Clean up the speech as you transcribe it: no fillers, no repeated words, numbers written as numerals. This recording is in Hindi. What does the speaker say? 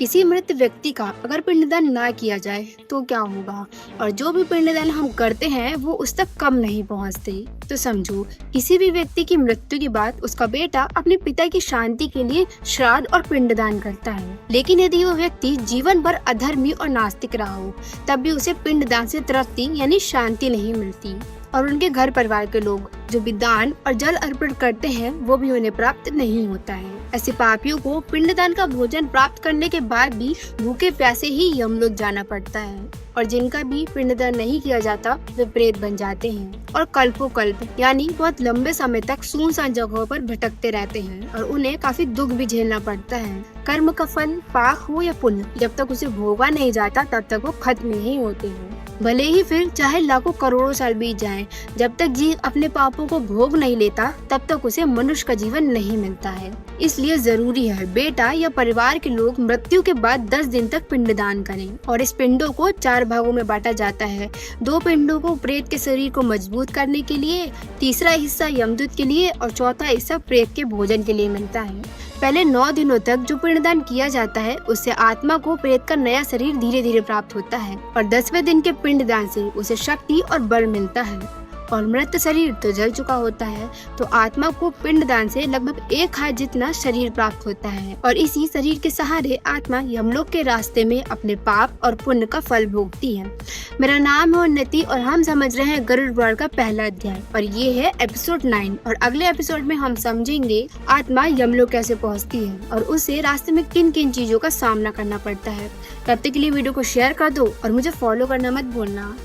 किसी मृत व्यक्ति का अगर पिंडदान ना किया जाए तो क्या होगा, और जो भी पिंडदान हम करते हैं वो उस तक कम नहीं पहुंचते। तो समझो, किसी भी व्यक्ति की मृत्यु के बाद उसका बेटा अपने पिता की शांति के लिए श्राद्ध और पिंडदान करता है। लेकिन यदि वो व्यक्ति जीवन भर अधर्मी और नास्तिक रहा हो, तब भी उसे पिंडदान से तृप्ति यानी शांति नहीं मिलती, और उनके घर परिवार के लोग जो भी दान और जल अर्पण करते हैं वो भी उन्हें प्राप्त नहीं होता है। ऐसे पापियों को पिंडदान का भोजन प्राप्त करने के बाद भी भूखे प्यासे ही यमलोक जाना पड़ता है, और जिनका भी पिंडदान नहीं किया जाता वे प्रेत बन जाते हैं और कल्पों कल्प यानी बहुत लंबे समय तक सुनसान जगहों पर भटकते रहते हैं, और उन्हें काफी दुख भी झेलना पड़ता है। कर्म का फल पाप हो या पुण्य, जब तक उसे भोगा नहीं जाता तब तक वो खत्म नहीं होते हैं। भले ही फिर चाहे लाखों करोड़ों साल बीत जाएं, जब तक जीव अपने पापों को भोग नहीं लेता तब तक उसे मनुष्य का जीवन नहीं मिलता है। इसलिए जरूरी है बेटा या परिवार के लोग मृत्यु के बाद 10 दिन तक पिंडदान करें, और इस पिंडों को 4 भागों में बांटा जाता है। 2 पिंडों को प्रेत के शरीर को मजबूत करने के लिए, तीसरा हिस्सा यमदूत के लिए और चौथा हिस्सा प्रेत के भोजन के लिए मिलता है। पहले 9 दिनों तक जो पिंडदान किया जाता है उससे आत्मा को प्रेत का नया शरीर धीरे धीरे प्राप्त होता है, और 10वें दिन के पिंडदान से उसे शक्ति और बल मिलता है। और मृत शरीर तो जल चुका होता है, तो आत्मा को पिंडदान से लगभग 1 हाथ जितना शरीर प्राप्त होता है, और इसी शरीर के सहारे आत्मा यमलोक के रास्ते में अपने पाप और पुण्य का फल भोगती है। मेरा नाम है उन्नति और हम समझ रहे हैं गरुड़ पुराण का पहला अध्याय, और ये है एपिसोड 9। और अगले एपिसोड में हम समझेंगे आत्मा यमलोक कैसे पहुँचती है और उसे रास्ते में किन किन चीजों का सामना करना पड़ता है। तब तक के लिए वीडियो को शेयर कर दो और मुझे फॉलो करना मत भूलना।